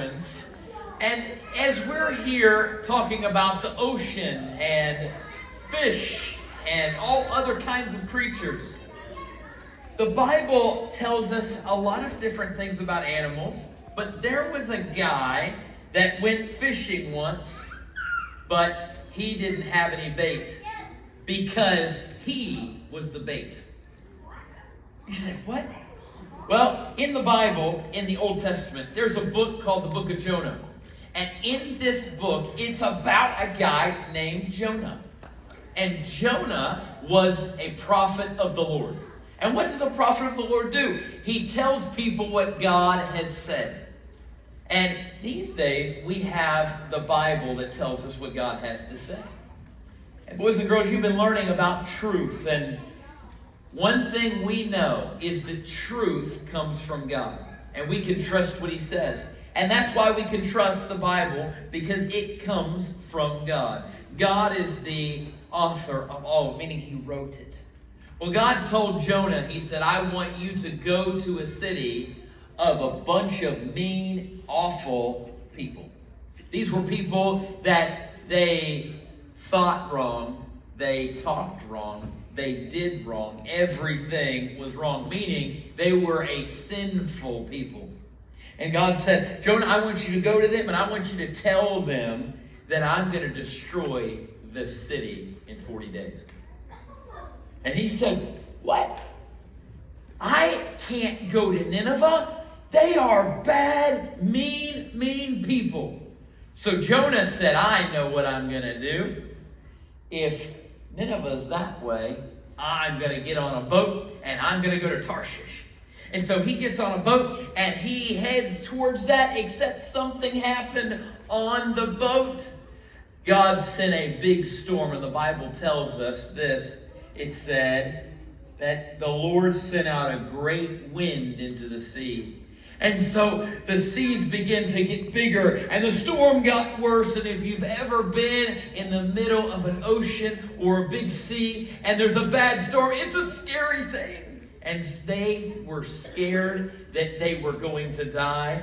happens. And as we're here talking about the ocean and fish and all other kinds of creatures, the Bible tells us a lot of different things about animals, but there was a guy that went fishing once, but he didn't have any bait because he was the bait. You say, what? Well, in the Bible, in the Old Testament, there's a book called the Book of Jonah. And in this book, it's about a guy named Jonah. And Jonah was a prophet of the Lord. And what does a prophet of the Lord do? He tells people what God has said. And these days, we have the Bible that tells us what God has to say. And boys and girls, you've been learning about truth. And one thing we know is that truth comes from God. And we can trust what He says. And that's why we can trust the Bible, because it comes from God. God is the author of all, meaning He wrote it. Well, God told Jonah, He said, I want you to go to a city of a bunch of mean, awful people. These were people that they thought wrong, they talked wrong, they did wrong. Everything was wrong, meaning they were a sinful people. And God said, Jonah, I want you to go to them and I want you to tell them that I'm going to destroy this city in 40 days. And he said, what? I can't go to Nineveh? They are bad, mean people. So Jonah said, I know what I'm going to do. If Nineveh's that way, I'm going to get on a boat and I'm going to go to Tarshish. And so he gets on a boat and he heads towards that, except something happened on the boat. God sent a big storm, and the Bible tells us this. It said that the Lord sent out a great wind into the sea. And so the seas began to get bigger and the storm got worse. And if you've ever been in the middle of an ocean or a big sea and there's a bad storm, it's a scary thing. And they were scared that they were going to die.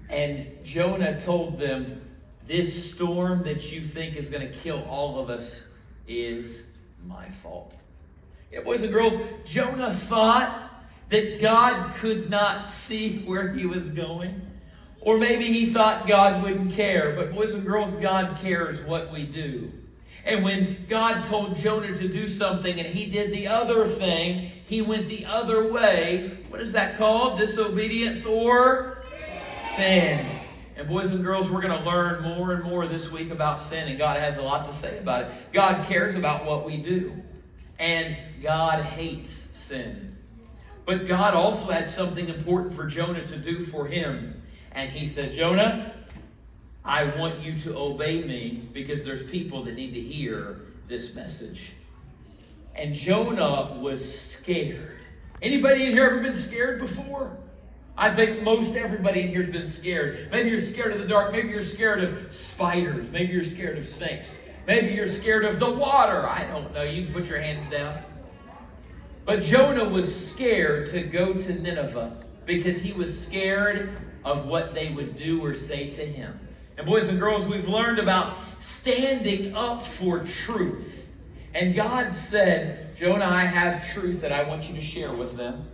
And Jonah told them, this storm that you think is going to kill all of us is my fault. Yeah, boys and girls, Jonah thought that God could not see where he was going. Or maybe he thought God wouldn't care. But boys and girls, God cares what we do. And when God told Jonah to do something and he did the other thing, he went the other way. What is that called? Disobedience or sin. And boys and girls, we're going to learn more and more this week about sin. And God has a lot to say about it. God cares about what we do. And God hates sin. But God also had something important for Jonah to do for him. And he said, Jonah, I want you to obey me because there's people that need to hear this message. And Jonah was scared. Anybody in here ever been scared before? I think most everybody in here has been scared. Maybe you're scared of the dark. Maybe you're scared of spiders. Maybe you're scared of snakes. Maybe you're scared of the water. I don't know. You can put your hands down. But Jonah was scared to go to Nineveh because he was scared of what they would do or say to him. And boys and girls, we've learned about standing up for truth. And God said, Jonah, I have truth that I want you to share with them.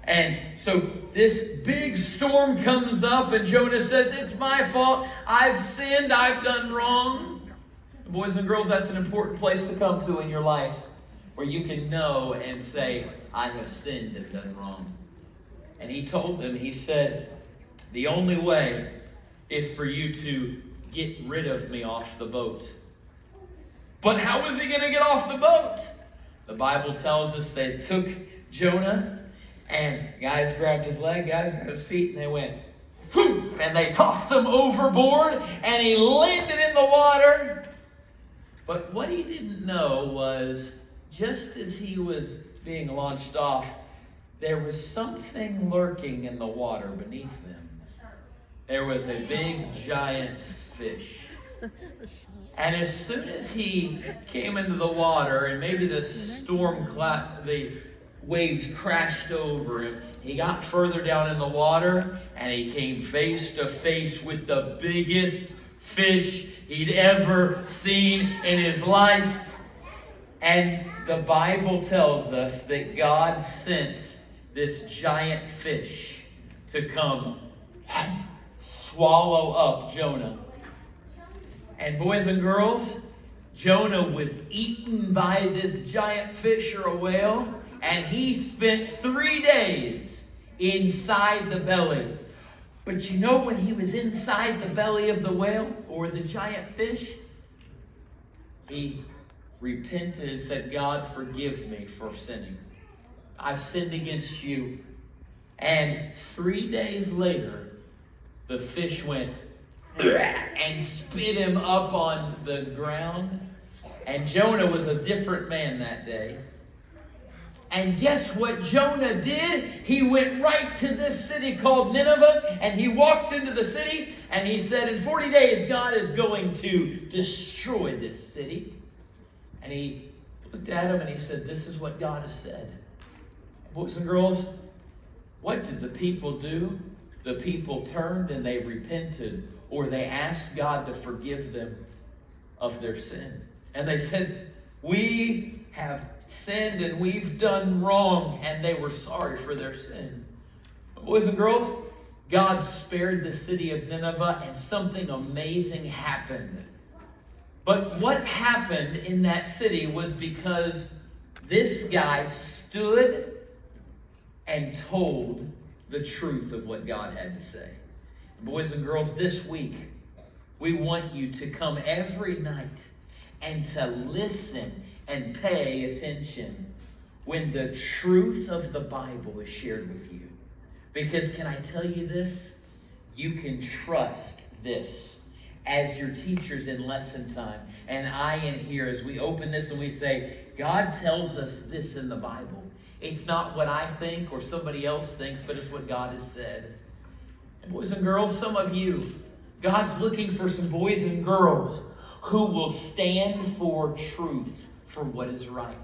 And so this big storm comes up and Jonah says, it's my fault. I've sinned. I've done wrong. And boys and girls, that's an important place to come to in your life where you can know and say, I have sinned and done wrong. And he told them, he said, the only way is for you to get rid of me off the boat. But how was he going to get off the boat? The Bible tells us they took Jonah and guys grabbed his leg, guys grabbed his feet, and they went, whoo, and they tossed him overboard, and he landed in the water. But what he didn't know was, just as he was being launched off, there was something lurking in the water beneath them. There was a big, giant fish. And as soon as he came into the water, and maybe the storm, the waves crashed over him. He got further down in the water, and he came face to face with the biggest fish he'd ever seen in his life. And the Bible tells us that God sent this giant fish to come swallow up Jonah. And boys and girls, Jonah was eaten by this giant fish or a whale, and he spent 3 days inside the belly. But you know when he was inside the belly of the whale or the giant fish, he repented and said, God, forgive me for sinning. I've sinned against you. And 3 days later, the fish went and spit him up on the ground. And Jonah was a different man that day. And guess what Jonah did? He went right to this city called Nineveh, and he walked into the city, and he said, in 40 days, God is going to destroy this city. And he looked at him and he said, this is what God has said. Boys and girls, what did the people do? The people turned and they repented, or they asked God to forgive them of their sin. And they said, we have sinned and we've done wrong, and they were sorry for their sin. Boys and girls, God spared the city of Nineveh, and something amazing happened. But what happened in that city was because this guy stood and told the truth of what God had to say. Boys and girls, this week, we want you to come every night and to listen and pay attention when the truth of the Bible is shared with you. Because can I tell you this? You can trust this as your teachers in lesson time. And I in here, as we open this and we say, God tells us this in the Bible. It's not what I think or somebody else thinks, but it's what God has said. And boys and girls, some of you, God's looking for some boys and girls who will stand for truth, for what is right.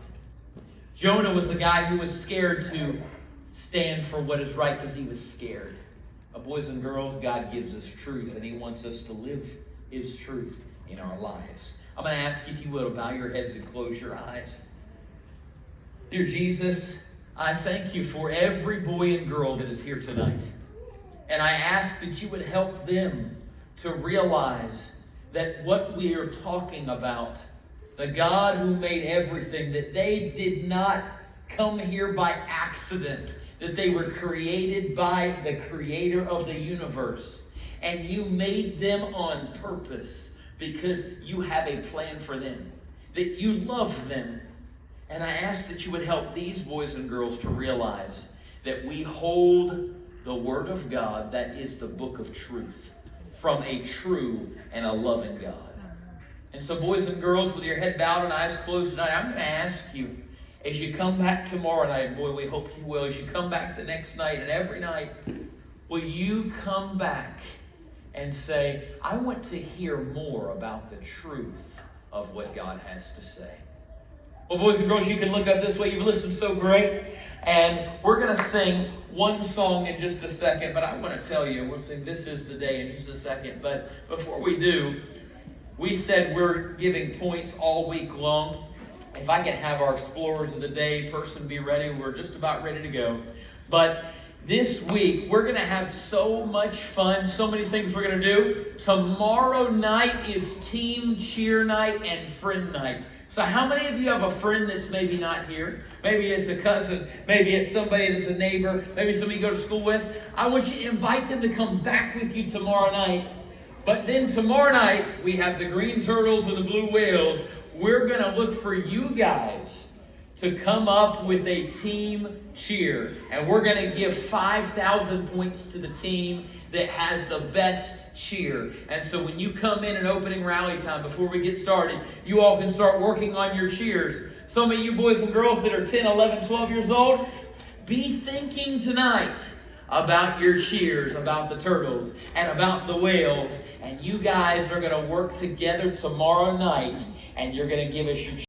Jonah was a guy who was scared to stand for what is right because he was scared. Boys and girls, God gives us truth, and he wants us to live his truth in our lives. I'm going to ask you, if you will, to bow your heads and close your eyes. Dear Jesus, I thank you for every boy and girl that is here tonight. And I ask that you would help them to realize that what we are talking about, the God who made everything, that they did not come here by accident, that they were created by the creator of the universe. And you made them on purpose because you have a plan for them, that you love them. And I ask that you would help these boys and girls to realize that we hold the Word of God, that is the book of truth, from a true and a loving God. And so, boys and girls, with your head bowed and eyes closed tonight, I'm going to ask you, as you come back tomorrow night, boy, we hope you will, as you come back the next night and every night, will you come back and say, I want to hear more about the truth of what God has to say. Well, boys and girls, you can look up this way. You've listened so great. And we're going to sing one song in just a second. But I want to tell you, we'll sing This Is the Day in just a second. But before we do, we said we're giving points all week long. If I could have our Explorers of the Day person be ready, we're just about ready to go. But this week, we're going to have so much fun, so many things we're going to do. Tomorrow night is team cheer night and friend night. So how many of you have a friend that's maybe not here? Maybe it's a cousin. Maybe it's somebody that's a neighbor. Maybe somebody you go to school with. I want you to invite them to come back with you tomorrow night. But then tomorrow night, we have the green turtles and the blue whales. We're going to look for you guys to come up with a team cheer. And we're going to give 5,000 points to the team that has the best cheer. And so when you come in opening rally time, before we get started, you all can start working on your cheers. Some of you boys and girls that are 10, 11, 12 years old, be thinking tonight about your cheers, about the turtles and about the whales. And you guys are going to work together tomorrow night, and you're going to give us your